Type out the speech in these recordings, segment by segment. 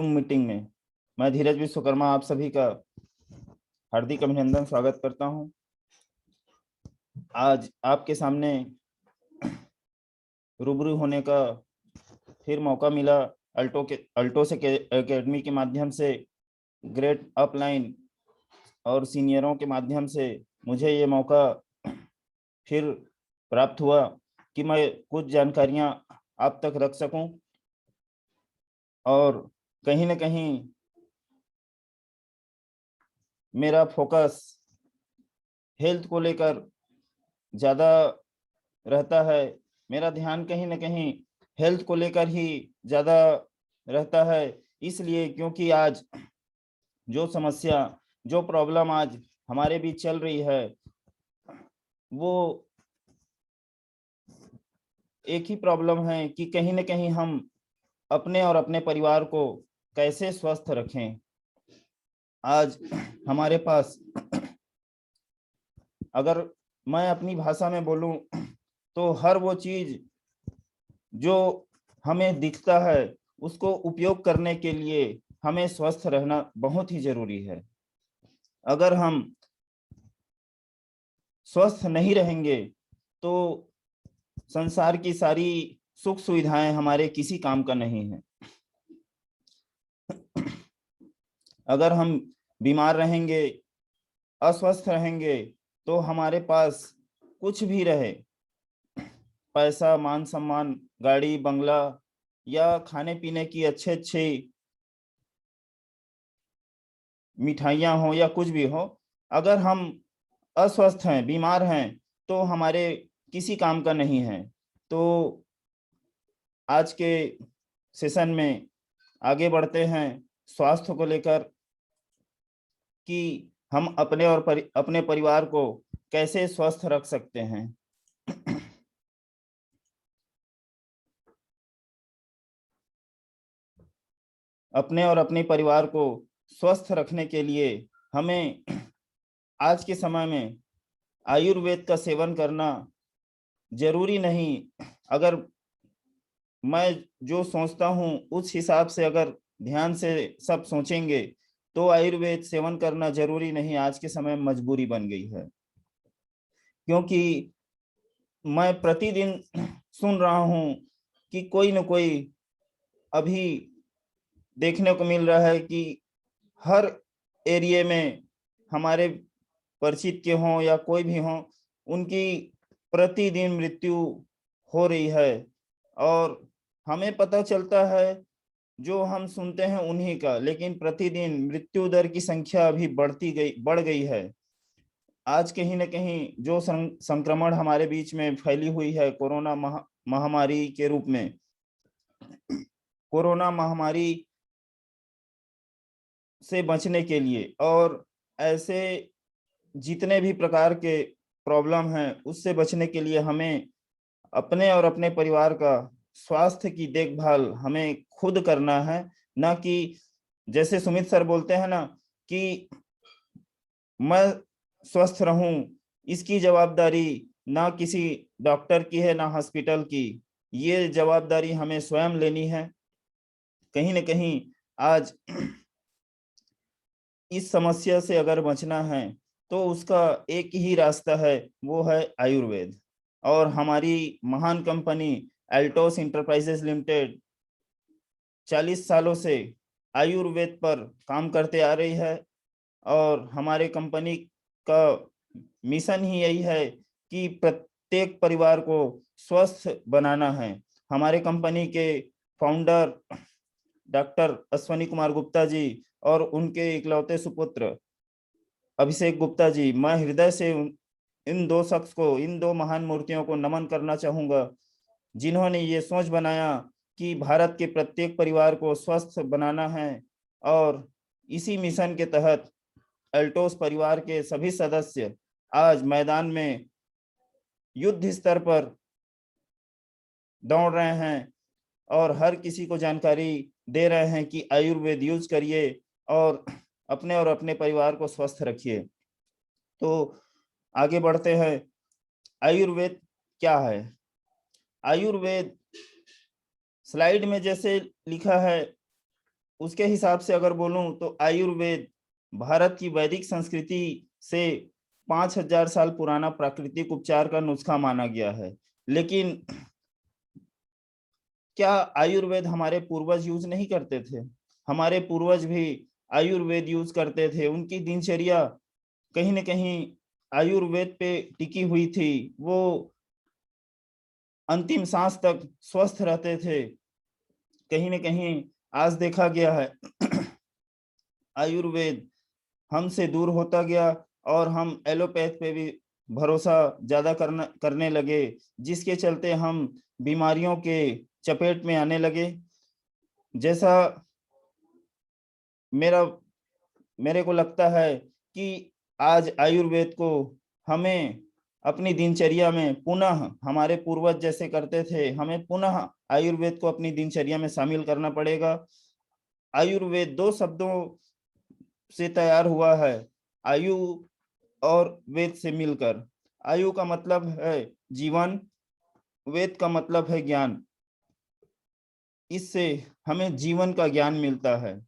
Meeting में मैं धीरज विश्वकर्मा आप सभी का हार्दिक अभिनंदन स्वागत करता हूं। आज आपके सामने रूबरू होने का फिर मौका मिला। अल्टो से एकेडमी के माध्यम से ग्रेड अपलाइन और सीनियरों के माध्यम से मुझे ये मौका फिर प्राप्त हुआ कि मैं कुछ जानकारियां आप तक रख सकूं और कहीं न कहीं मेरा फोकस हेल्थ को लेकर ज़्यादा रहता है। मेरा ध्यान कहीं न कहीं हेल्थ को लेकर ही ज़्यादा रहता है, इसलिए क्योंकि आज जो समस्या, जो प्रॉब्लम आज हमारे बीच चल रही है, वो एक ही प्रॉब्लम है कि कहीं न कहीं हम अपने और अपने परिवार को कैसे स्वस्थ रखें। आज हमारे पास, अगर मैं अपनी भाषा में बोलूं, तो हर वो चीज़ जो हमें दिखता है, उसको उपयोग करने के लिए हमें स्वस्थ रहना बहुत ही ज़रूरी है। अगर हम स्वस्थ नहीं रहेंगे, तो संसार की सारी सुख सुविधाएं हमारे किसी काम का नहीं है। अगर हम बीमार रहेंगे, अस्वस्थ रहेंगे, तो हमारे पास कुछ भी रहे, पैसा, मान सम्मान, गाड़ी, बंगला या खाने पीने की अच्छे-अच्छे मिठाइयाँ हो या कुछ भी हो, अगर हम अस्वस्थ हैं, बीमार हैं, तो हमारे किसी काम का नहीं है। तो आज के सेशन में आगे बढ़ते हैं स्वास्थ्य को लेकर कि हम अपने परिवार को कैसे स्वस्थ रख सकते हैं। अपने और अपने परिवार को स्वस्थ रखने के लिए हमें आज के समय में आयुर्वेद का सेवन करना ज़रूरी नहीं। अगर मैं जो सोचता हूँ उस हिसाब से अगर ध्यान से सब सोचेंगे, तो आयुर्वेद सेवन करना ज़रूरी नहीं, आज के समय में मजबूरी बन गई है। क्योंकि मैं प्रतिदिन सुन रहा हूँ कि कोई न कोई अभी देखने को मिल रहा है कि हर एरिया में हमारे परिचित के हों या कोई भी हों, उनकी प्रतिदिन मृत्यु हो रही है। और हमें पता चलता है, जो हम सुनते हैं उन्हीं का, लेकिन प्रतिदिन मृत्यु दर की संख्या अभी बढ़ गई है। आज कहीं न कहीं जो संक्रमण हमारे बीच में फैली हुई है कोरोना महामारी के रूप में, कोरोना महामारी से बचने के लिए और ऐसे जितने भी प्रकार के प्रॉब्लम हैं, उससे बचने के लिए हमें अपने और अपने परिवार का स्वास्थ्य की देखभाल हमें खुद करना है। ना कि जैसे सुमित सर बोलते हैं ना कि मैं स्वस्थ रहूं, इसकी जवाबदारी ना किसी डॉक्टर की है, ना हॉस्पिटल की। ये जवाबदारी हमें स्वयं लेनी है। कहीं न कहीं आज इस समस्या से अगर बचना है, तो उसका एक ही रास्ता है, वो है आयुर्वेद। और हमारी महान कंपनी एल्टोस इंटरप्राइजेज लिमिटेड 40 सालों से आयुर्वेद पर काम करते आ रही है। और हमारे कंपनी का मिशन ही यही है कि प्रत्येक परिवार को स्वस्थ बनाना है। हमारे कंपनी के फाउंडर डॉक्टर अश्वनी कुमार गुप्ता जी और उनके इकलौते सुपुत्र अभिषेक गुप्ता जी, मैं हृदय से इन दो शख्स को, इन दो महान मूर्तियों को नमन करना चाहूँगा, जिन्होंने ये सोच बनाया कि भारत के प्रत्येक परिवार को स्वस्थ बनाना है। और इसी मिशन के तहत एल्टोस परिवार के सभी सदस्य आज मैदान में युद्ध स्तर पर दौड़ रहे हैं और हर किसी को जानकारी दे रहे हैं कि आयुर्वेद यूज करिए और अपने परिवार को स्वस्थ रखिए। तो आगे बढ़ते हैं। आयुर्वेद क्या है? आयुर्वेद स्लाइड में जैसे लिखा है, उसके हिसाब से अगर बोलूं तो आयुर्वेद भारत की वैदिक संस्कृति से 5000 साल पुराना प्राकृतिक उपचार का नुस्खा माना गया है। लेकिन क्या आयुर्वेद हमारे पूर्वज यूज नहीं करते थे? हमारे पूर्वज भी आयुर्वेद यूज करते थे। उनकी दिनचर्या कहीं न कहीं आयुर्वेद पे टिकी हुई थी। वो अंतिम सांस तक स्वस्थ रहते थे। कहीं न कहीं आज देखा गया है आयुर्वेद हमसे दूर होता गया और हम एलोपैथ पे भी भरोसा ज्यादा करने लगे, जिसके चलते हम बीमारियों के चपेट में आने लगे। जैसा मेरा मेरे को लगता है कि आज आयुर्वेद को हमें अपनी दिनचर्या में पुनः, हमारे पूर्वज जैसे करते थे, हमें पुनः आयुर्वेद को अपनी दिनचर्या में शामिल करना पड़ेगा। आयुर्वेद दो शब्दों से तैयार हुआ है, आयु और वेद से मिलकर। आयु का मतलब है जीवन, वेद का मतलब है ज्ञान। इससे हमें जीवन का ज्ञान मिलता है।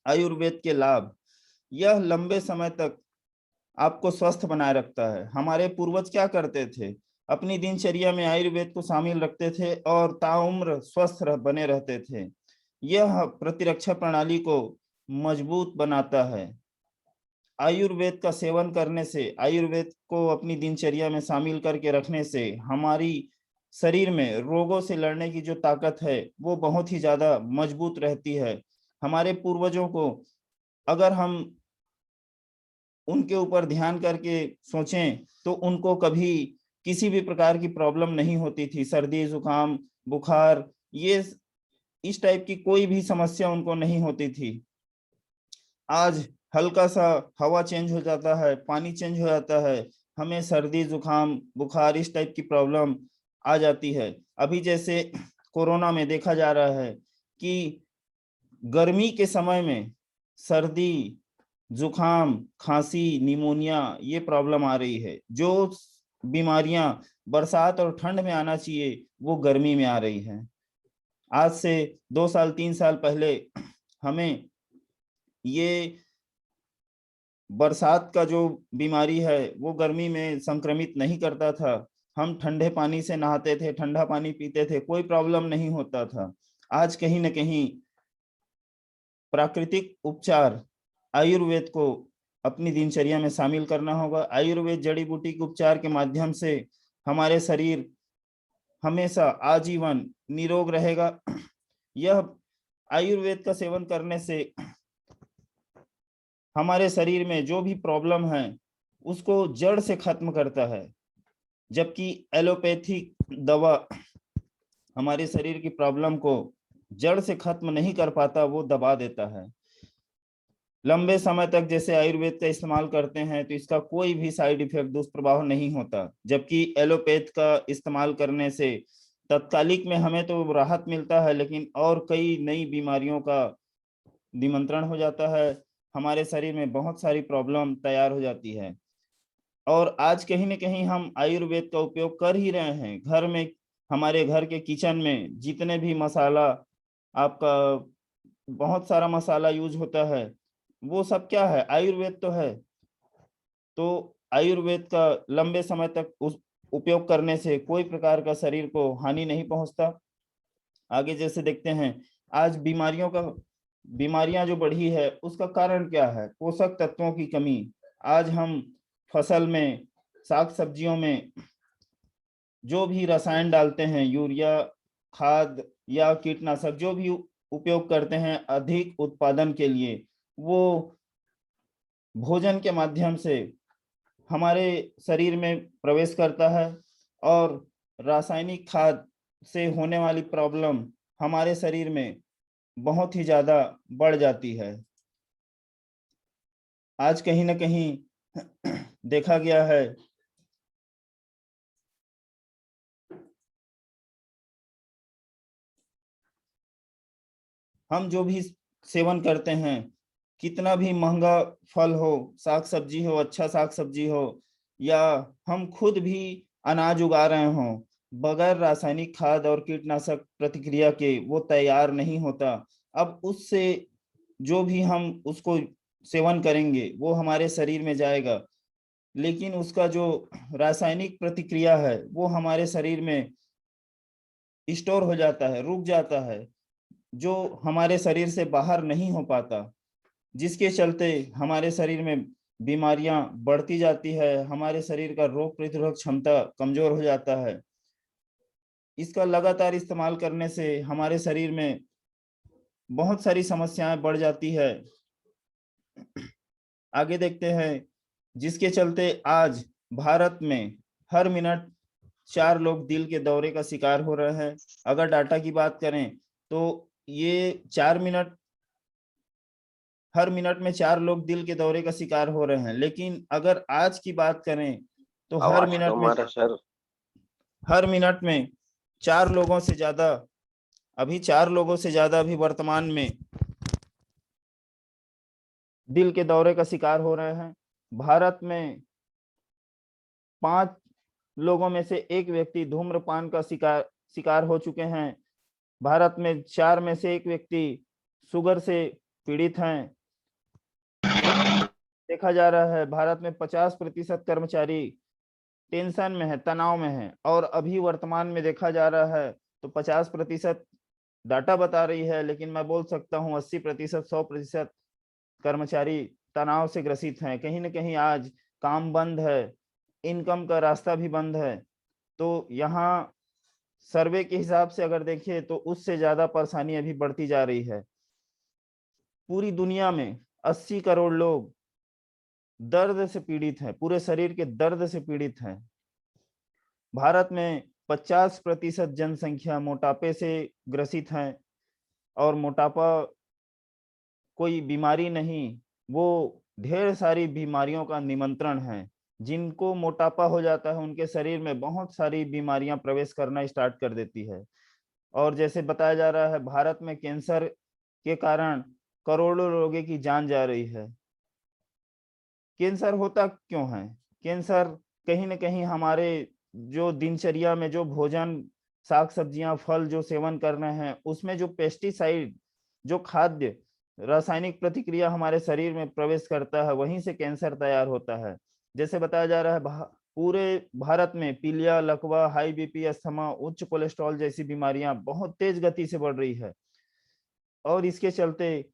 आयुर्वेद के लाभ, यह लंबे समय तक आपको स्वस्थ बनाए रखता है। हमारे पूर्वज क्या करते थे? अपनी दिनचर्या में आयुर्वेद को शामिल रखते थे और ताउम्र स्वस्थ बने रहते थे। यह प्रतिरक्षा प्रणाली को मजबूत बनाता है। आयुर्वेद का सेवन करने से, आयुर्वेद को अपनी दिनचर्या में शामिल करके रखने से हमारी शरीर में रोगों से लड़ने की जो ताकत है वो बहुत ही ज्यादा मजबूत रहती है। हमारे पूर्वजों को अगर हम उनके ऊपर ध्यान करके सोचें तो उनको कभी किसी भी प्रकार की प्रॉब्लम नहीं होती थी। सर्दी, जुकाम, बुखार, ये इस टाइप की कोई भी समस्या उनको नहीं होती थी। आज हल्का सा हवा चेंज हो जाता है, पानी चेंज हो जाता है, हमें सर्दी, जुकाम, बुखार इस टाइप की प्रॉब्लम आ जाती है। अभी जैसे कोरोना में देखा जा रहा है कि गर्मी के समय में सर्दी, जुकाम, खांसी, निमोनिया ये प्रॉब्लम आ रही है। जो बीमारियां बरसात और ठंड में आना चाहिए वो गर्मी में आ रही है। आज से 2 साल 3 साल पहले हमें ये बरसात का जो बीमारी है वो गर्मी में संक्रमित नहीं करता था। हम ठंडे पानी से नहाते थे, ठंडा पानी पीते थे, कोई प्रॉब्लम नहीं होता था। आज कहीं न कहीं प्राकृतिक उपचार, आयुर्वेद को अपनी दिनचर्या में शामिल करना होगा। आयुर्वेद जड़ी बूटी के उपचार के माध्यम से हमारे शरीर हमेशा आजीवन निरोग रहेगा। यह आयुर्वेद का सेवन करने से हमारे शरीर में जो भी प्रॉब्लम है उसको जड़ से खत्म करता है, जबकि एलोपैथिक दवा हमारे शरीर की प्रॉब्लम को जड़ से खत्म नहीं कर पाता, वो दबा देता है। लंबे समय तक जैसे आयुर्वेद का इस्तेमाल करते हैं तो इसका कोई भी साइड इफेक्ट, दुष्प्रभाव नहीं होता, जबकि एलोपैथ का इस्तेमाल करने से तत्कालिक में हमें तो राहत मिलता है लेकिन और कई नई बीमारियों का निमंत्रण हो जाता है। हमारे शरीर में बहुत सारी प्रॉब्लम तैयार हो जाती है। और आज कहीं न कहीं हम आयुर्वेद का उपयोग कर ही रहे हैं। घर में, हमारे घर के किचन में जितने भी मसाला, आपका बहुत सारा मसाला यूज होता है, वो सब क्या है? आयुर्वेद तो है। तो आयुर्वेद का लंबे समय तक उस उपयोग करने से कोई प्रकार का शरीर को हानि नहीं पहुंचता। आगे जैसे देखते हैं, आज बीमारियां जो बढ़ी है उसका कारण क्या है? पोषक तत्वों की कमी। आज हम फसल में, साग सब्जियों में जो भी रसायन डालते हैं, यूरिया खाद या कीटनाशक जो भी उपयोग करते हैं अधिक उत्पादन के लिए, वो भोजन के माध्यम से हमारे शरीर में प्रवेश करता है और रासायनिक खाद से होने वाली प्रॉब्लम हमारे शरीर में बहुत ही ज्यादा बढ़ जाती है। आज कहीं न कहीं देखा गया है हम जो भी सेवन करते हैं, कितना भी महंगा फल हो, साग सब्जी हो, अच्छा साग सब्जी हो, या हम खुद भी अनाज उगा रहे हों, बगैर रासायनिक खाद और कीटनाशक प्रतिक्रिया के वो तैयार नहीं होता। अब उससे जो भी हम उसको सेवन करेंगे वो हमारे शरीर में जाएगा, लेकिन उसका जो रासायनिक प्रतिक्रिया है वो हमारे शरीर में स्टोर हो जाता है, रुक जाता है, जो हमारे शरीर से बाहर नहीं हो पाता, जिसके चलते हमारे शरीर में बीमारियां बढ़ती जाती है, हमारे शरीर का रोग प्रतिरोधक क्षमता कमजोर हो जाता है। इसका लगातार इस्तेमाल करने से हमारे शरीर में बहुत सारी समस्याएं बढ़ जाती है। आगे देखते हैं, जिसके चलते आज भारत में हर मिनट 4 लोग दिल के दौरे का शिकार हो रहे हैं। अगर डाटा की बात करें तो ये 4 मिनट, हर मिनट में 4 लोग दिल के दौरे का शिकार हो रहे हैं। लेकिन अगर आज की बात करें तो आवाज कम आ रहा सर। हर मिनट में 4 लोगों से ज्यादा, अभी 4 लोगों से ज्यादा अभी वर्तमान में दिल के दौरे का शिकार हो रहे हैं। भारत में 5 लोगों में से एक व्यक्ति धूम्रपान का शिकार हो चुके हैं। भारत में 4 में से एक व्यक्ति शुगर से पीड़ित हैं। देखा जा रहा है भारत में 50% कर्मचारी टेंशन में है, तनाव में है। और अभी वर्तमान में देखा जा रहा है तो 50% डाटा बता रही है, लेकिन मैं बोल सकता हूँ 80%, 100% कर्मचारी तनाव से ग्रसित हैं। कहीं ना कहीं आज काम बंद है, इनकम का रास्ता भी बंद है। तो यहाँ सर्वे के हिसाब से अगर देखें तो उससे ज्यादा परेशानी अभी बढ़ती जा रही है। पूरी दुनिया में 80 करोड़ लोग दर्द से पीड़ित हैं, पूरे शरीर के दर्द से पीड़ित हैं। भारत में 50% जनसंख्या मोटापे से ग्रसित है। और मोटापा कोई बीमारी नहीं, वो ढेर सारी बीमारियों का निमंत्रण है। जिनको मोटापा हो जाता है उनके शरीर में बहुत सारी बीमारियां प्रवेश करना स्टार्ट कर देती है। और जैसे बताया जा रहा है भारत में कैंसर के कारण करोड़ों लोगों की जान जा रही है। कैंसर होता क्यों है? कैंसर कहीं ना कहीं हमारे जो दिनचर्या में जो भोजन, साग सब्जियां, फल जो सेवन कर रहे हैं उसमें जो पेस्टिसाइड, जो खाद्य रासायनिक प्रतिक्रिया हमारे शरीर में प्रवेश करता है, वहीं से कैंसर तैयार होता है। जैसे बताया जा रहा है पूरे भारत में पीलिया, लकवा, हाई बीपी, अस्थमा, उच्च कोलेस्ट्रॉल जैसी बीमारियां बहुत तेज गति से बढ़ रही है। और इसके चलते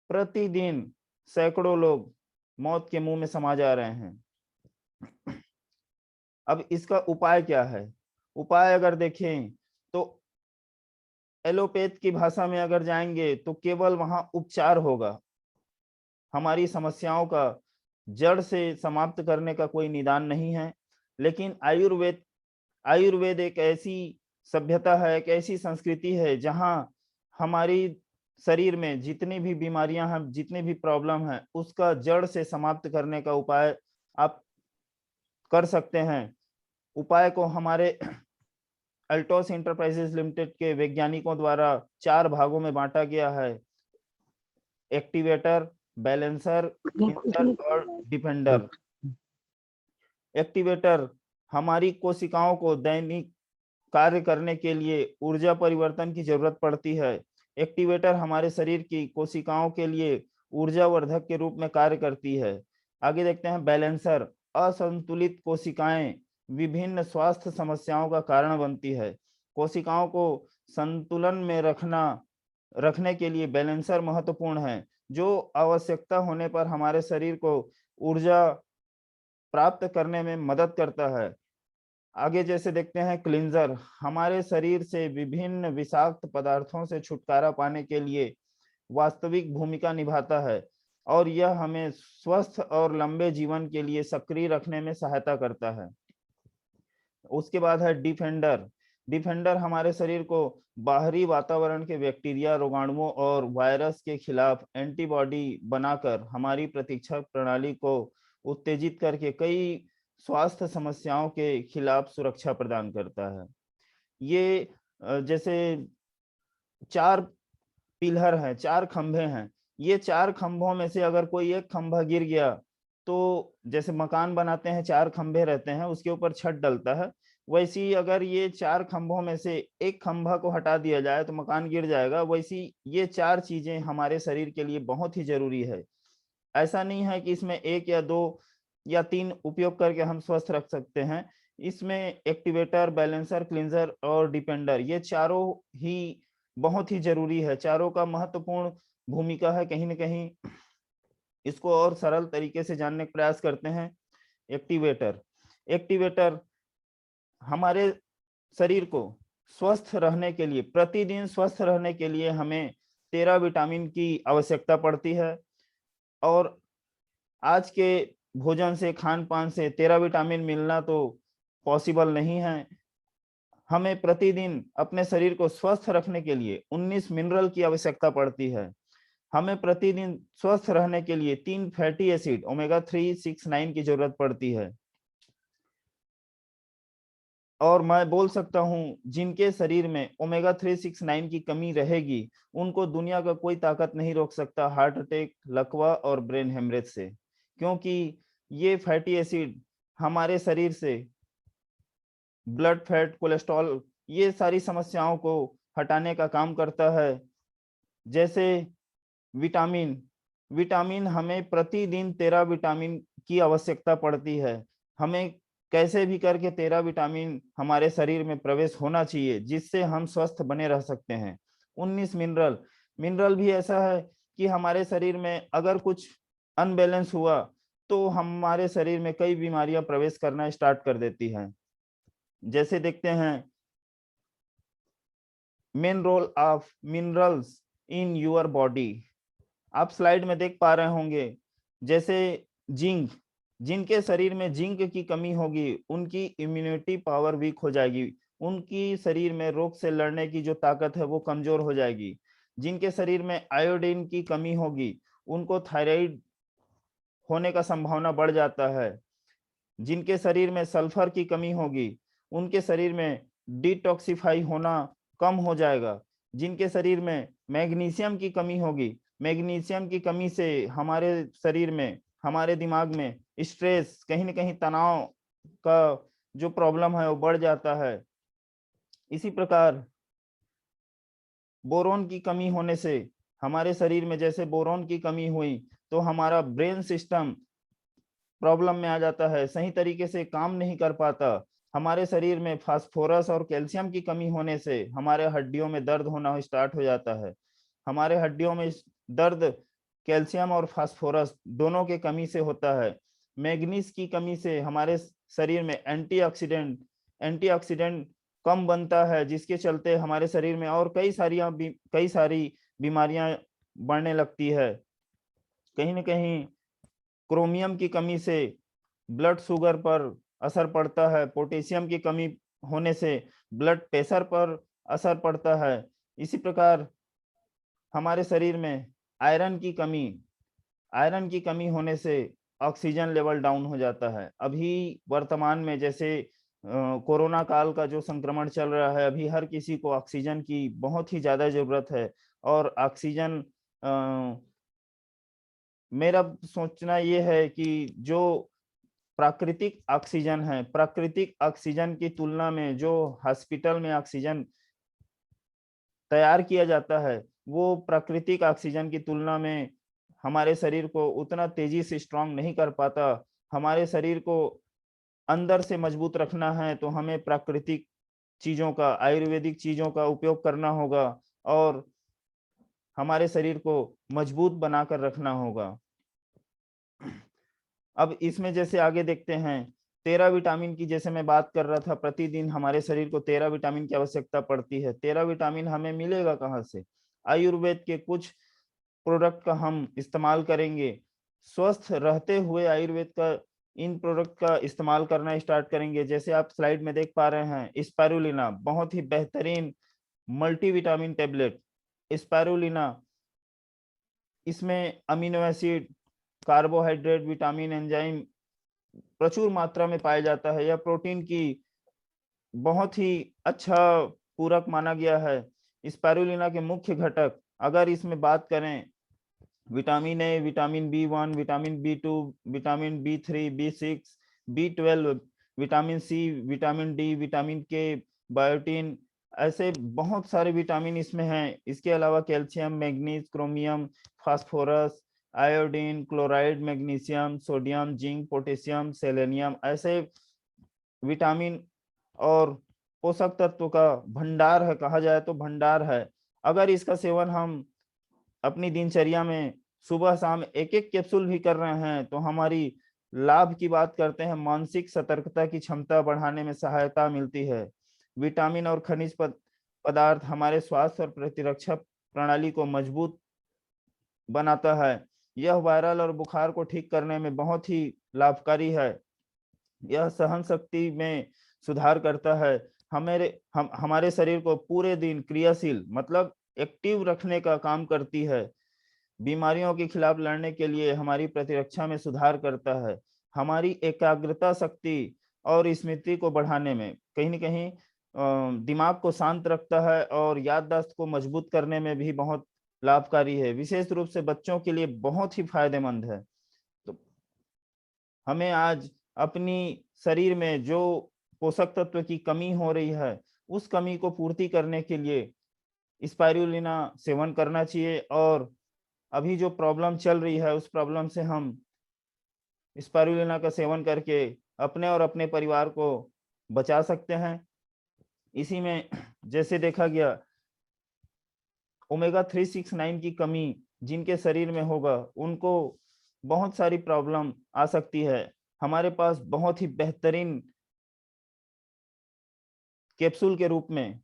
प्रतिदिन सैकड़ों लोग मौत के मुंह में समा जा रहे हैं। अब इसका उपाय क्या है? उपाय अगर देखें तो एलोपैथ की भाषा में अगर जाएंगे तो केवल वहां उपचार होगा। हमारी समस्याओं का जड़ से समाप्त करने का कोई निदान नहीं है। लेकिन आयुर्वेद एक ऐसी सभ्यता है, एक ऐसी संस्कृति है जहां हमारी शरीर में जितनी भी बीमारियां हैं, जितने भी प्रॉब्लम है, उसका जड़ से समाप्त करने का उपाय आप कर सकते हैं। उपाय को हमारे अल्टोस इंटरप्राइजेज लिमिटेड के वैज्ञानिकों द्वारा 4 भागों में बांटा गया है: एक्टिवेटर, बैलेंसर, इंसर और डिफेंडर। एक्टिवेटर हमारी कोशिकाओं को दैनिक कार्य करने के लिए ऊर्जा परिवर्तन की जरूरत पड़ती है। एक्टिवेटर हमारे शरीर की कोशिकाओं के लिए ऊर्जा वर्धक के रूप में कार्य करती है। आगे देखते हैं बैलेंसर। असंतुलित कोशिकाएं विभिन्न स्वास्थ्य समस्याओं का कारण बनती है। कोशिकाओं को संतुलन में रखने के लिए बैलेंसर महत्वपूर्ण है, जो आवश्यकता होने पर हमारे शरीर को ऊर्जा प्राप्त करने में मदद करता है। आगे जैसे देखते हैं क्लींजर, हमारे शरीर से विभिन्न विषाक्त पदार्थों से छुटकारा पाने के लिए वास्तविक भूमिका निभाता है और यह हमें स्वस्थ और लंबे जीवन के लिए सक्रिय रखने में सहायता करता है। उसके बाद है डिफेंडर। डिफेंडर हमारे शरीर को बाहरी वातावरण के बैक्टीरिया, रोगाणुओं और वायरस के खिलाफ एंटीबॉडी बनाकर हमारी प्रतिरक्षा प्रणाली को उत्तेजित करके कई स्वास्थ्य समस्याओं के खिलाफ सुरक्षा प्रदान करता है। ये जैसे 4 पिलर हैं, 4 खंभे हैं। ये 4 खंभों में से अगर कोई एक खंभा गिर गया तो जैसे मकान बनाते हैं, 4 खंभे रहते हैं, उसके ऊपर छत डलता है, वैसी अगर ये 4 खंभों में से एक खंभा को हटा दिया जाए तो मकान गिर जाएगा, वैसी ये 4 चीजें हमारे शरीर के लिए बहुत ही जरूरी है। ऐसा नहीं है कि इसमें 1 या 2 या 3 उपयोग करके हम स्वस्थ रख सकते हैं। इसमें एक्टिवेटर, बैलेंसर, क्लींजर और डिपेंडर, ये चारों ही बहुत ही जरूरी है। चारों का महत्वपूर्ण भूमिका है। कहीं न कहीं इसको और सरल तरीके से जानने का प्रयास करते हैं। एक्टिवेटर, एक्टिवेटर हमारे शरीर को स्वस्थ रहने के लिए, प्रतिदिन स्वस्थ रहने के लिए हमें 13 विटामिन की आवश्यकता पड़ती है। और आज के भोजन से, खान-पान से 13 विटामिन मिलना तो पॉसिबल नहीं है। हमें प्रतिदिन अपने शरीर को स्वस्थ रखने के लिए 19 मिनरल की आवश्यकता पड़ती है। हमें प्रतिदिन स्वस्थ रहने के लिए 3 फैटी एसिड ओमेगा 3, 6, 9 की जरूरत पड़ती है। और मैं बोल सकता हूँ, जिनके शरीर में ओमेगा 3, 6, 9 की कमी रहेगी, उनको दुनिया का कोई ताकत नहीं रोक सकता हार्ट अटैक, लकवा और ब्रेन हेमरेज से। क्योंकि ये फैटी एसिड हमारे शरीर से ब्लड फैट, कोलेस्ट्रॉल, ये सारी समस्याओं को हटाने का काम करता है। जैसे विटामिन, विटामिन हमें प्रतिदिन 13 विटामिन की आवश्यकता पड़ती है। हमें कैसे भी करके 13 विटामिन हमारे शरीर में प्रवेश होना चाहिए, जिससे हम स्वस्थ बने रह सकते हैं। 19 मिनरल, मिनरल भी ऐसा है कि हमारे शरीर में अगर कुछ अनबैलेंस हुआ, तो हमारे शरीर में कई बीमारियां प्रवेश करना स्टार्ट कर देती हैं। जैसे देखते हैं, main role of minerals in your body. आप स्लाइड में देख पा रहे होंगे। जैसे जिंक, जिनके शरीर में जिंक की कमी होगी, उनकी इम्यूनिटी पावर वीक हो जाएगी। उनकी शरीर में रोग से लड़ने की जो ताकत है वो कमजोर हो जाएगी। जिनके शरीर में आयोडीन की कमी होगी, उनको थायराइड होने का संभावना बढ़ जाता है। जिनके शरीर में सल्फर की कमी होगी, उनके शरीर में डिटॉक्सिफाई होना कम हो जाएगा। जिनके शरीर में मैग्नीशियम की कमी होगी, मैग्नीशियम की कमी से हमारे शरीर में, हमारे दिमाग में स्ट्रेस, कहीं न कहीं तनाव का जो प्रॉब्लम है वो बढ़ जाता है। इसी प्रकार बोरोन की कमी होने से हमारे शरीर में, जैसे बोरोन की कमी हुई तो हमारा ब्रेन सिस्टम प्रॉब्लम में आ जाता है, सही तरीके से काम नहीं कर पाता। हमारे शरीर में फास्फोरस और कैल्शियम की कमी होने से हमारे हड्डियों में दर्द होना स्टार्ट हो जाता है। हमारे हड्डियों में दर्द कैल्शियम और फास्फोरस दोनों के कमी से होता है। मैग्नीज की कमी से हमारे शरीर में एंटीऑक्सीडेंट, एंटीऑक्सीडेंट कम बनता है, जिसके चलते हमारे शरीर में और कई सारी बीमारियां बढ़ने लगती है। कहीं न कहीं क्रोमियम की कमी से ब्लड शुगर पर असर पड़ता है, पोटेशियम की कमी होने से ब्लड प्रेशर पर असर पड़ता है। इसी प्रकार हमारे शरीर में आयरन की कमी, आयरन की कमी होने से ऑक्सीजन लेवल डाउन हो जाता है। अभी वर्तमान में जैसे कोरोना काल का जो संक्रमण चल रहा है, अभी हर किसी को ऑक्सीजन की बहुत ही ज़्यादा ज़रूरत है। और ऑक्सीजन, अ, मेरा सोचना ये है कि जो प्राकृतिक ऑक्सीजन है, प्राकृतिक ऑक्सीजन की तुलना में जो हॉस्पिटल में ऑक्सीजन तैयार किया जाता है, वो प्राकृतिक ऑक्सीजन की तुलना में हमारे शरीर को उतना तेजी से स्ट्रॉन्ग नहीं कर पाता। हमारे शरीर को अंदर से मजबूत रखना है तो हमें प्राकृतिक चीज़ों का, आयुर्वेदिक चीज़ों का उपयोग करना होगा और हमारे शरीर को मजबूत बनाकर रखना होगा। अब इसमें जैसे आगे देखते हैं, 13 विटामिन की जैसे मैं बात कर रहा था, प्रतिदिन हमारे शरीर को 13 विटामिन की आवश्यकता पड़ती है। 13 विटामिन हमें मिलेगा कहाँ से? आयुर्वेद के कुछ प्रोडक्ट का हम इस्तेमाल करेंगे। स्वस्थ रहते हुए आयुर्वेद का इन प्रोडक्ट का इस्तेमाल करना स्टार्ट करेंगे। जैसे आप स्लाइड में देख पा रहे हैं, स्पाइरुलिना बहुत ही बेहतरीन मल्टीविटामिन टैबलेट। स्पाइरुलिना, इसमें amino acid, carbohydrate, vitamin, enzyme प्रचुर मात्रा में पाया जाता है। यह प्रोटीन की बहुत ही अच्छा पूरक माना गया है। स्पाइरुलिना के मुख्य घटक अगर इसमें बात करें, vitamin A, vitamin B 1, vitamin B 2, vitamin B 3, B 6, B 12, vitamin C, vitamin D, vitamin K, biotin, ऐसे बहुत सारे विटामिन इसमें हैं। इसके अलावा calcium, manganese, chromium, phosphorus, iodine, chloride, magnesium, sodium, zinc, potassium, selenium, ऐसे विटामिन और पोषक तत्व का भंडार है, कहा जाए तो भंडार है। अगर इसका सेवन हम अपनी दिनचर्या में सुबह शाम एक-एक कैप्सूल भी कर रहे हैं, तो हमारी लाभ की बात करते हैं, मानसिक सतर्कता की क्षमता बढ़ाने में सहायता मिलती है। विटामिन और खनिज पदार्थ हमारे स्वास्थ्य और प्रतिरक्षा प्रणाली को मजबूत बनाता है। यह वायरल और बुखार को ठीक करने में बहुत ही लाभकारी है। यह सहन शक्ति में सुधार करता है। हमारे शरीर को पूरे दिन क्रियाशील मतलब एक्टिव रखने का काम करती है। बीमारियों के खिलाफ लड़ने के लिए हमारी प्रतिरक्षा में सुधार करता है। हमारी एकाग्रता शक्ति और स्मृति को बढ़ाने में कहीं न कहीं दिमाग को शांत रखता है और याददाश्त को मजबूत करने में भी बहुत लाभकारी है। विशेष रूप से बच्चों के लिए बहुत ही फायदेमंद है। तो हमें आज अपनी शरीर में जो पोषक तत्व की कमी हो रही है, उस कमी को पूर्ति करने के लिए स्पाइरुलिना सेवन करना चाहिए और अभी जो प्रॉब्लम चल रही है, उस प्रॉब्लम से हम स्पाइरुलिना का सेवन करके अपने और अपने परिवार को बचा सकते हैं। इसी में जैसे देखा गया ओमेगा 369 की कमी जिनके शरीर में होगा, उनको बहुत सारी प्रॉब्लम आ सकती है। हमारे पास बहुत ही बेहतरीन कैप्सूल के रूप में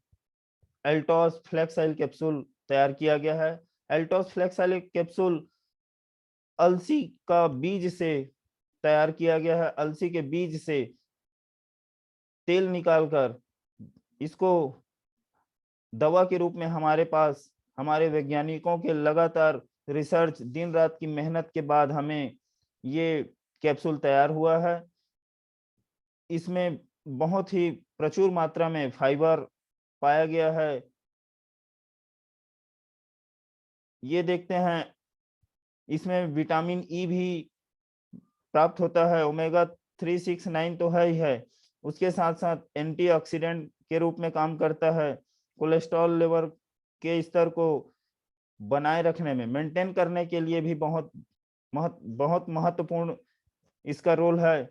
एल्टॉस फ्लेक्स ऑयल कैप्सूल तैयार किया गया है। एल्टॉस फ्लेक्स ऑयल कैप्सूल अलसी का बीज से तैयार किया गया है। अलसी के बीज से तेल निकालकर इसको दवा के रूप में हमारे पास हमारे वैज्ञानिकों के लगातार रिसर्च, दिन रात की मेहनत के बाद हमें ये कैप्सूल तैयार हुआ है। इसमें बहुत ही प्रचुर मात्रा में फाइबर पाया गया है। ये देखते हैं, इसमें विटामिन ई भी प्राप्त होता है। ओमेगा 369 तो है ही है, उसके साथ साथ एंटीऑक्सीडेंट के रूप में काम करता है। कोलेस्ट्रॉल लेवल के स्तर को बनाए रखने में, मेंटेन करने के लिए भी बहुत महत्वपूर्ण इसका रोल है।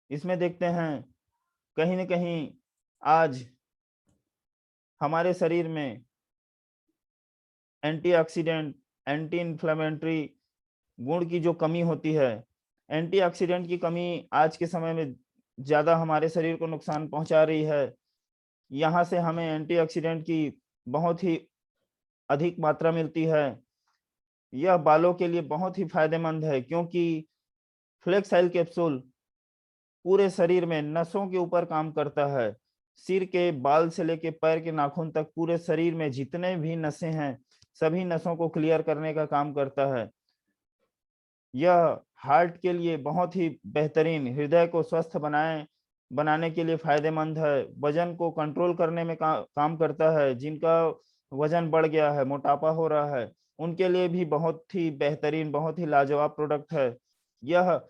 इसमें देखते हैं कहीं न कहीं आज हमारे शरीर में एंटीऑक्सीडेंट, एंटी इन्फ्लेमेटरी गुण की जो कमी होती है, एंटीऑक्सीडेंट की कमी आज के समय में ज़्यादा हमारे शरीर को नुकसान पहुँचा रही है। यहाँ से हमें एंटीऑक्सीडेंट की बहुत ही अधिक मात्रा मिलती है। यह बालों के लिए बहुत ही फायदेमंद है क्योंकि फ्लेक्स ऑयल कैप्सूल पूरे शरीर में नसों के ऊपर काम करता है। सिर के बाल से लेके पैर के नाखून तक पूरे शरीर में जितने भी नसें हैं, सभी नसों को क्लियर करने का काम करता है। यह हार्ट के लिए बहुत ही बेहतरीन, हृदय को स्वस्थ बनाने के लिए फायदेमंद है। वजन को कंट्रोल करने में काम करता है। जिनका वजन बढ़ गया है, मोटापा हो रहा है, उनके लिए भी बहुत ही बेहतरीन, बहुत ही लाजवाब प्रोडक्ट है। यह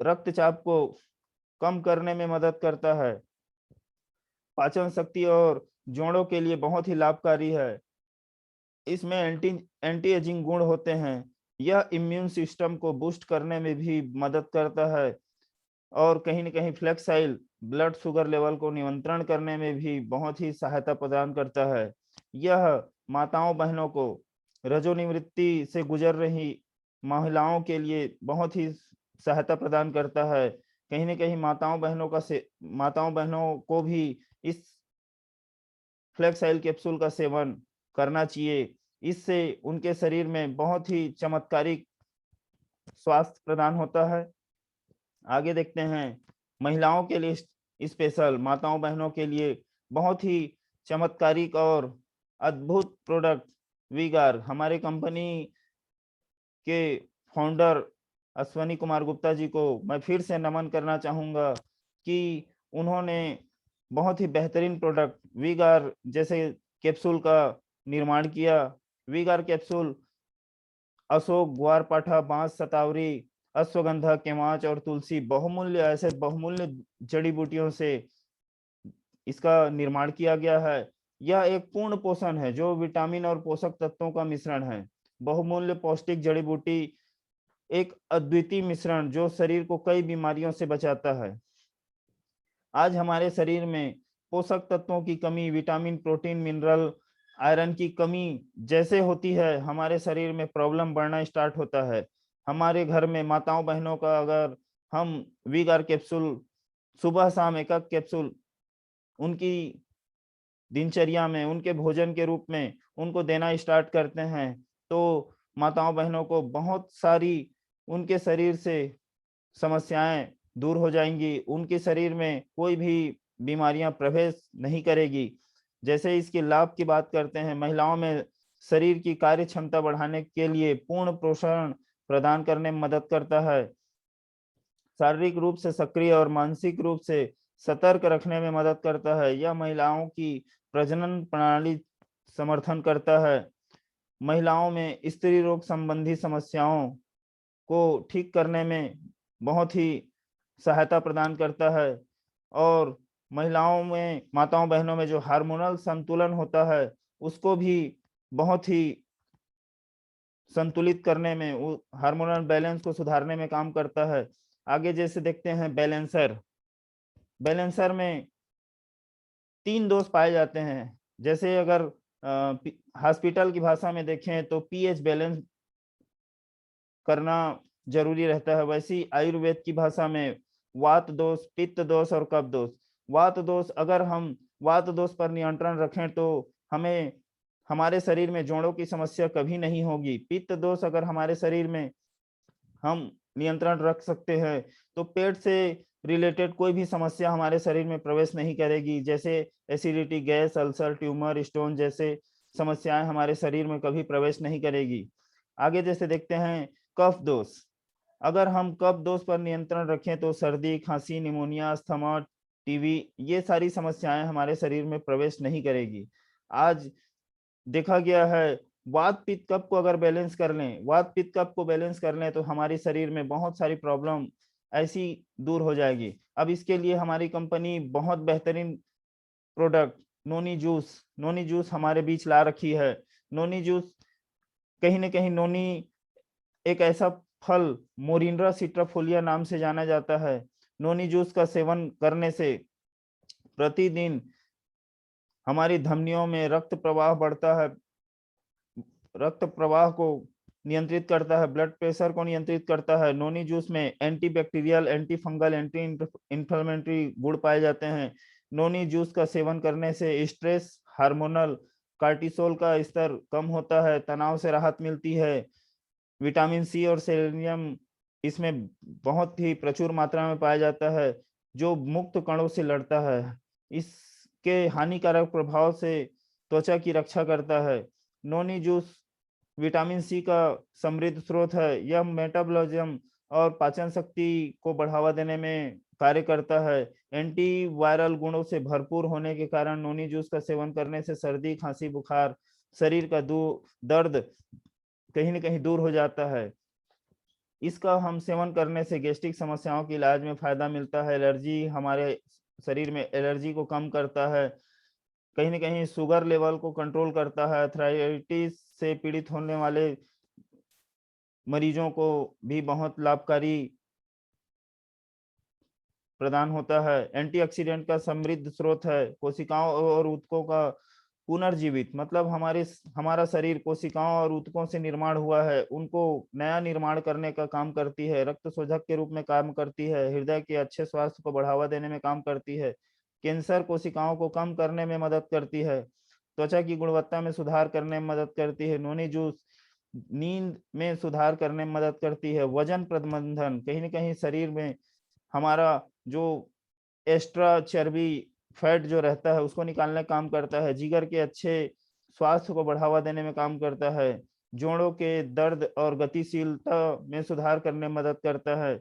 रक्तचाप को कम करने में मदद करता है। पाचन शक्ति और जोड़ों के लिए बहुत ही लाभकारी है। इसमें एंटी एजिंग गुण होते हैं। यह इम्यून सिस्टम को बूस्ट करने में भी मदद करता है और कहीं न कहीं flax oil blood sugar level को नियंत्रण करने में भी बहुत ही सहायता प्रदान करता है। यह माताओं-बहनों को रजोनिवृत्ति से गुजर रही महिलाओं के लिए बहुत ही सहायता प्रदान करता है। कहीं न कहीं माताओं-बहनों को भी इस फ्लेक्स ऑयल कैप्सूल का सेवन करना चाहिए। इससे उनके शरीर में बहुत ही चमत्कारिक स्वास्थ्य प्रदान होता है। आगे देखते हैं, महिलाओं के लिए स्पेशल, माताओं बहनों के लिए बहुत ही चमत्कारिक और अद्भुत प्रोडक्ट वी-गार्ड। हमारे कंपनी के फाउंडर अश्वनी कुमार गुप्ता जी को मैं फिर से नमन करना चाहूँगा कि उन्होंने बहुत ही बेहतरीन प्रोडक्ट वी-गार्ड जैसे कैप्सूल का निर्माण किया। वी-गार्ड कैप्सूल अशोक, ग्वारपाठा, बांस, शतावरी, अश्वगंधा, केवांच और तुलसी ऐसे बहुमूल्य जड़ी बूटियों से इसका निर्माण किया गया है। यह एक पूर्ण पोषण है जो विटामिन और पोषक तत्वों का मिश्रण है। बहुमूल्य पौष्टिक जड़ी बूटी एक अद्वितीय मिश्रण जो शरीर को कई बीमारियों से बचाता है। आज हमारे शरीर में पोषक तत्वों की कमी, विटामिन, प्रोटीन, मिनरल, आयरन की कमी जैसे होती है, हमारे शरीर में प्रॉब्लम बढ़ना स्टार्ट होता है। हमारे घर में माताओं बहनों का अगर हम वीगार कैप्सूल सुबह शाम एक एक कैप्सूल उनकी दिनचर्या में, उनके भोजन के रूप में उनको देना स्टार्ट करते हैं, तो माताओं बहनों को बहुत सारी उनके शरीर से समस्याएं दूर हो जाएंगी। उनके शरीर में कोई भी बीमारियां प्रवेश नहीं करेगी। जैसे इसके लाभ की बात करते हैं, महिलाओं में शरीर की कार्य क्षमता बढ़ाने के लिए पूर्ण पोषण प्रदान करने में मदद करता है। शारीरिक रूप से सक्रिय और मानसिक रूप से सतर्क रखने में मदद करता है। यह महिलाओं की प्रजनन प्रणाली समर्थन करता है। महिलाओं में स्त्री रोग संबंधी समस्याओं को ठीक करने में बहुत ही सहायता प्रदान करता है और महिलाओं में, माताओं बहनों में जो हार्मोनल संतुलन होता है, उसको भी बहुत ही संतुलित करने में, वो हार्मोनल बैलेंस को सुधारने में काम करता है। आगे जैसे देखते हैं बैलेंसर। बैलेंसर में 3 दोष पाए जाते हैं। जैसे अगर हॉस्पिटल की भाषा में देखें तो पीएच बैलेंस करना जरूरी रहता है, वैसी आयुर्वेद की भाषा में वात दोष, पित्त दोष और कफ दोष। वात दोष, अगर हम वात दोष पर नियंत्रण रखें तो हमें हमारे शरीर में जोड़ों की समस्या कभी नहीं होगी। पित्त दोष अगर हमारे शरीर में हम नियंत्रण रख सकते हैं तो पेट से रिलेटेड कोई भी समस्या हमारे शरीर में प्रवेश नहीं करेगी। जैसे acidity, gas, ulcer, tumour, stone जैसे समस्याएं हमारे शरीर में कभी प्रवेश नहीं करेगी। आगे जैसे देखते हैं कफ दोष। अगर हम कफ दोष पर नियंत्रण रखें तो सर्दी, खांसी, निमोनिया, अस्थमा, टीबी ये सारी समस्याएं हमारे शरीर में प्रवेश नहीं करेगी। आज देखा गया है वात पित्त कफ को अगर बैलेंस कर लें, वात पित्त कफ को बैलेंस कर लें तो हमारे शरीर में बहुत सारी प्रॉब्लम ऐसी दूर हो जाएगी। अब इसके लिए हमारी कंपनी बहुत बेहतरीन प्रोडक्ट नोनी जूस हमारे बीच ला रखी है। नोनी जूस, कहीं न कहीं नोनी एक ऐसा फल मोरिंडा सिट्राफोलिया नाम से जाना जाता है। नोनी जूस का सेवन करने से प्रतिदिन हमारी धमनियों में रक्त प्रवाह बढ़ता है, रक्त प्रवाह को नियंत्रित करता है, ब्लड प्रेशर को नियंत्रित करता है। नोनी जूस में anti bacterial, anti fungal, anti inflammatory गुण पाए जाते हैं। नोनी जूस का सेवन करने से स्ट्रेस हार्मोनल कार्टिसोल का स्तर कम होता है, तनाव से राहत मिलती है। विटामिन सी और सेलेनियम इसमें बहुत ही प्रचुर मात्रा में पाया जाता है जो मुक्त कणों से लड़ता है। इसके हानिकारक प्रभाव से त्वचा की रक्षा करता है। नोनी जूस विटामिन सी का समृद्ध स्रोत है। यह मेटाबॉलिज्म और पाचन शक्ति को बढ़ावा देने में कार्य करता है। एंटी वायरल गुणों से भरपूर होने के कारण नोनी जूस का सेवन करने से सर्दी, खांसी, बुखार, शरीर का दर्द कहीं न कहीं दूर हो जाता है। इसका हम सेवन करने से गैस्ट्रिक समस्याओं के इलाज में फायदा मिलता है। एलर्जी, हमारे शरीर में एलर्जी को कम करता है। कहीं न कहीं शुगर लेवल को कंट्रोल करता है। आर्थराइटिस से पीड़ित होने वाले मरीजों को भी बहुत लाभकारी प्रदान होता है। एंटीऑक्सीडेंट का समृद्ध स्रोत है। कोशिकाओं और ऊतकों का पुनर्जीवित, मतलब हमारा शरीर कोशिकाओं और ऊतकों से निर्माण हुआ है, उनको नया निर्माण करने का काम करती है। रक्त शोधक के रूप में काम करती है। हृदय के अच्छे स्वास्थ्य को बढ़ावा देने में काम करती है। कैंसर कोशिकाओं को कम करने में मदद करती है। त्वचा की गुणवत्ता में सुधार करने में मदद करती है। नोनी जूस नींद में सुधार करने में मदद करती है। वजन प्रबंधन, कहीं न कहीं शरीर में हमारा जो एक्स्ट्रा चर्बी, फैट जो रहता है उसको निकालने का काम करता है। जिगर के अच्छे स्वास्थ्य को बढ़ावा देने में काम करता है। जोड़ों के दर्द और गतिशीलता में सुधार करने में मदद करता है।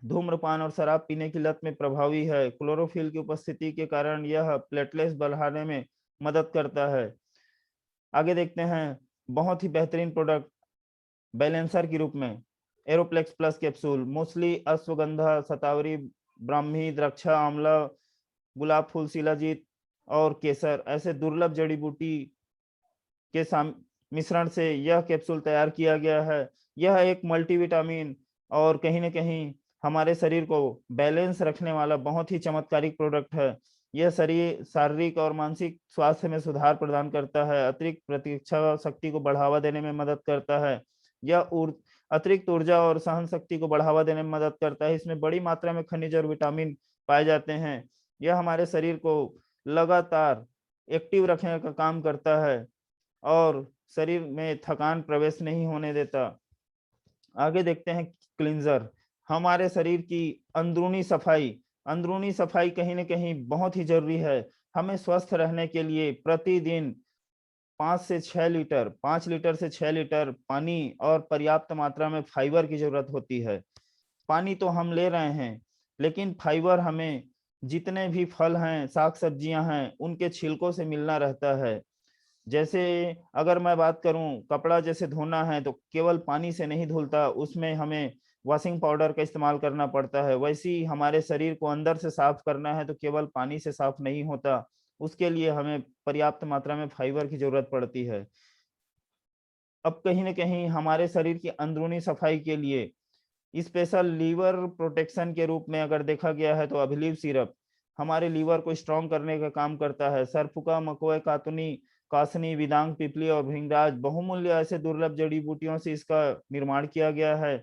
धूम्रपान और शराब पीने की लत में प्रभावी है। क्लोरोफिल की उपस्थिति के कारण यह प्लेटलेट्स बढ़ाने में मदद करता है। आगे देखते हैं बहुत ही बेहतरीन प्रोडक्ट बैलेंसर के रूप में एरोप्लेक्स प्लस कैप्सूल, मूसली, अश्वगंधा, शतावरी, ब्राह्मी, द्राक्षा, आंवला, गुलाब फूल, शिलाजीत और केसर ऐसे दुर्लभ जड़ी बूटी के मिश्रण से यह कैप्सूल तैयार किया गया है। यह एक मल्टीविटामिन और कहीं न कहीं हमारे शरीर को बैलेंस रखने वाला बहुत ही चमत्कारिक प्रोडक्ट है। यह शरीर शारीरिक और मानसिक स्वास्थ्य में सुधार प्रदान करता है, अतिरिक्त प्रतिरक्षा शक्ति को बढ़ावा देने में मदद करता है। यह अतिरिक्त ऊर्जा और सहन शक्ति को बढ़ावा देने में मदद करता है। इसमें बड़ी मात्रा में खनिज और विटामिन पाए जाते हैं। यह हमारे शरीर को लगातार एक्टिव रखने का काम करता है और शरीर में थकान प्रवेश नहीं होने देता। आगे देखते हैं क्लींजर, हमारे शरीर की अंदरूनी सफाई कहीं न कहीं बहुत ही ज़रूरी है। हमें स्वस्थ रहने के लिए प्रतिदिन 5 लीटर से 6 लीटर पानी और पर्याप्त मात्रा में फाइबर की ज़रूरत होती है। पानी तो हम ले रहे हैं, लेकिन फाइबर हमें जितने भी फल हैं, साग-सब्जियाँ हैं, उनके छिलकों से मिलना रहता है। जैसे अगर मैं बात करूँ कपड़ा जैसे धोना है तो केवल पानी से नहीं धुलता, उसमें हमें वॉशिंग पाउडर का इस्तेमाल करना पड़ता है। वैसे ही हमारे शरीर को अंदर से साफ करना है तो केवल पानी से साफ नहीं होता, उसके लिए हमें पर्याप्त मात्रा में फाइबर की ज़रूरत पड़ती है। अब कहीं न कहीं हमारे शरीर की अंदरूनी सफाई के लिए स्पेशल लीवर प्रोटेक्शन के रूप में अगर देखा गया है तो अभिलीव सिरप हमारे लीवर को स्ट्रॉन्ग करने का काम करता है। सरफुका, मकोय, कातुनी, कासनी, विदांग, पिपली और भृंगराज बहुमूल्य ऐसे दुर्लभ जड़ी बूटियों से इसका निर्माण किया गया है।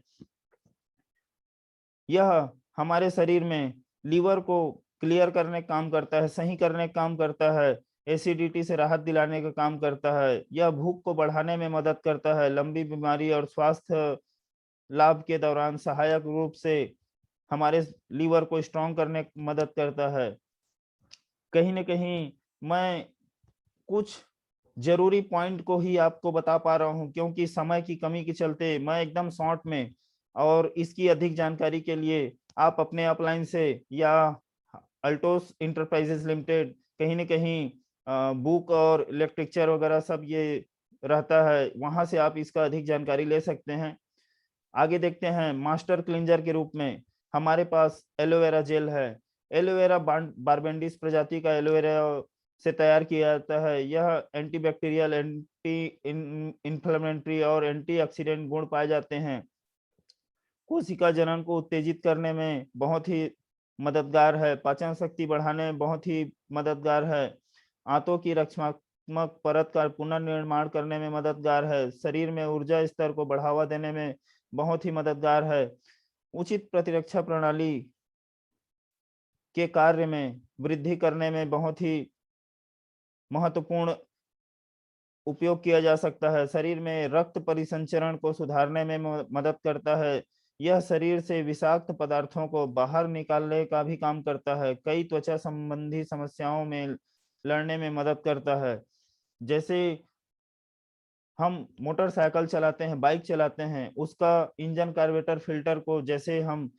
यह हमारे शरीर में लीवर को क्लियर करने का काम करता है, सही करने का काम करता है, एसिडिटी से राहत दिलाने का काम करता है। यह भूख को बढ़ाने में मदद करता है, लंबी बीमारी और स्वास्थ्य लाभ के दौरान सहायक रूप से हमारे लीवर को स्ट्रॉन्ग करने में मदद करता है। कहीं न कहीं मैं कुछ ज़रूरी पॉइंट को ही आपको बता पा रहा हूँ क्योंकि समय की कमी के चलते मैं एकदम शॉर्ट में और इसकी अधिक जानकारी के लिए आप अपने अपलाइन से या अल्टोस एंटरप्राइजेज लिमिटेड कहीं न कहीं बुक और लिटरेचर वगैरह सब ये रहता है, वहाँ से आप इसका अधिक जानकारी ले सकते हैं। आगे देखते हैं मास्टर क्लींजर के रूप में हमारे पास एलोवेरा जेल है। एलोवेरा बारबेंडिस प्रजाति का एलोवेरा से तैयार किया जाता है। यह एंटीबैक्टीरियल, इन्फ्लेमेटरी और एंटीऑक्सीडेंट गुण पाए जाते हैं। कोशिका जनन को उत्तेजित करने में बहुत ही मददगार है, पाचन शक्ति बढ़ाने में बहुत ही मददगार है, आंतों की रक्षात्मक परत का पुनर्निर्माण करने में मददगार है, शरीर में ऊर्जा स्तर को बढ़ावा देने में बहुत ही मददगार है, उचित प्रतिरक्षा प्रणाली के कार्य में वृद्धि करने में बहुत ही महत्वपूर्ण उपयोग किया जा सकता है, शरीर में रक्त परिसंचरण को सुधारने में मदद करता है। यह शरीर से विषाक्त पदार्थों को बाहर निकालने का भी काम करता है, कई त्वचा संबंधी समस्याओं में लड़ने में मदद करता है। जैसे हम मोटरसाइकिल चलाते हैं, बाइक चलाते हैं, उसका इंजन कार्बोरेटर फिल्टर को जैसे हम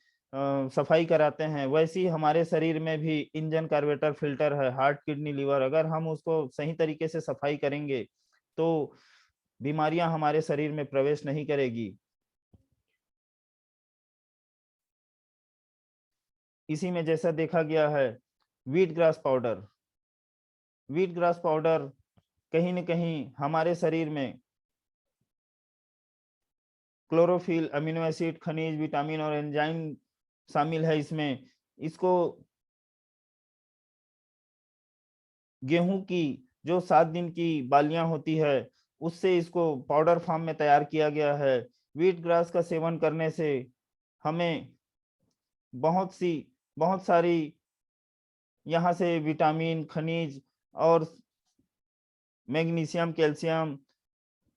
सफाई कराते हैं, वैसे ही हमारे शरीर में भी इंजन कार्बोरेटर फिल्टर है, हार्ट, किडनी, लीवर। अगर हम उसको सही तरीके से सफाई करेंगे, तो बीमारियां हमारे शरीर में प्रवेश नहीं करेगी। इसी में जैसा देखा गया है, wheat grass powder. Wheat grass powder कहीं न कहीं हमारे शरीर में क्लोरोफिल, अमीनो एसिड, खनिज, विटामिन और एंजाइम शामिल है इसमें। इसको गेहूं की जो 7 दिन की बालियां होती है, उससे इसको पाउडर फॉर्म में तैयार किया गया है। व्हीट ग्रास का सेवन करने से हमें बहुत सी बहुत सारी यहाँ से विटामिन, खनिज और magnesium, calcium,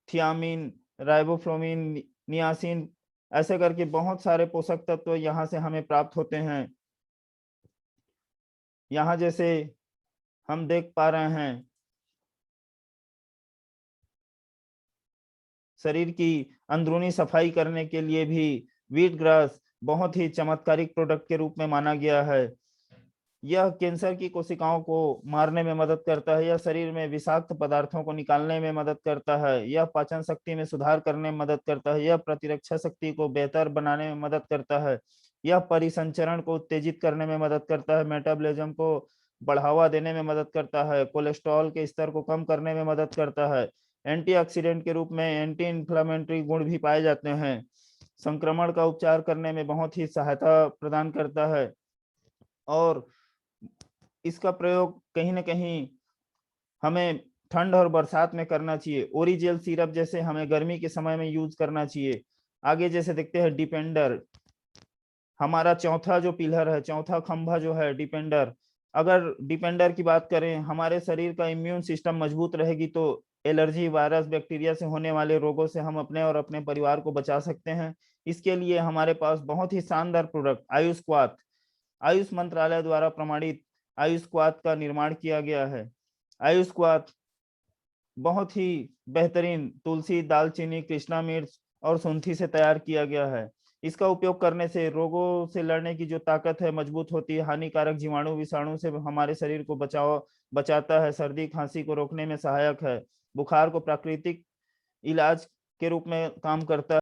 thiamine, riboflavin, niacin ऐसे करके बहुत सारे पोषक तत्व यहाँ से हमें प्राप्त होते हैं। यहाँ जैसे हम देख पा रहे हैं, शरीर की अंदरूनी सफाई करने के लिए भी व्हीट ग्रास बहुत ही चमत्कारिक प्रोडक्ट के रूप में माना गया है। यह कैंसर की कोशिकाओं को मारने में मदद करता है, यह शरीर में विषाक्त पदार्थों को निकालने में मदद करता है, यह पाचन शक्ति में सुधार करने में मदद करता है, यह प्रतिरक्षा शक्ति को बेहतर बनाने में मदद करता है, यह परिसंचरण को उत्तेजित करने में मदद करता है, मेटाबॉलिज्म को बढ़ावा देने में मदद करता है, कोलेस्ट्रॉल के स्तर को कम करने में मदद करता है, एंटीऑक्सीडेंट के रूप में एंटी इन्फ्लामेटरी गुण भी पाए जाते हैं, संक्रमण का उपचार करने में बहुत ही सहायता प्रदान करता है, और इसका प्रयोग कहीं ना कहीं हमें ठंड और बरसात में करना चाहिए। ओरिजेल सिरप जैसे हमें गर्मी के समय में यूज करना चाहिए। आगे जैसे देखते हैं डिपेंडर, हमारा चौथा जो पिलर है, चौथा खंभा जो है डिपेंडर। अगर डिपेंडर की बात करें, हमारे शरीर का इम्यून सिस्टम मजबूत रहेगी तो एलर्जी, वायरस, बैक्टीरिया से होने वाले रोगों से हम अपने और अपने परिवार को बचा सकते हैं। इसके लिए हमारे पास बहुत ही शानदार प्रोडक्ट आयुष क्वाथ, आयुष मंत्रालय द्वारा प्रमाणित आयुष क्वाथ का निर्माण किया गया है। आयुष क्वाथ बहुत ही बेहतरीन तुलसी, दालचीनी, कृष्णा मिर्च और सूंठी से तैयार किया गया है। इसका उपयोग करने से रोगों से लड़ने की जो ताकत है मजबूत होती है, हानिकारक जीवाणु विषाणु से हमारे शरीर को बचाता है, सर्दी खांसी को रोकने में सहायक है, बुखार को प्राकृतिक इलाज के रूप में काम करता है।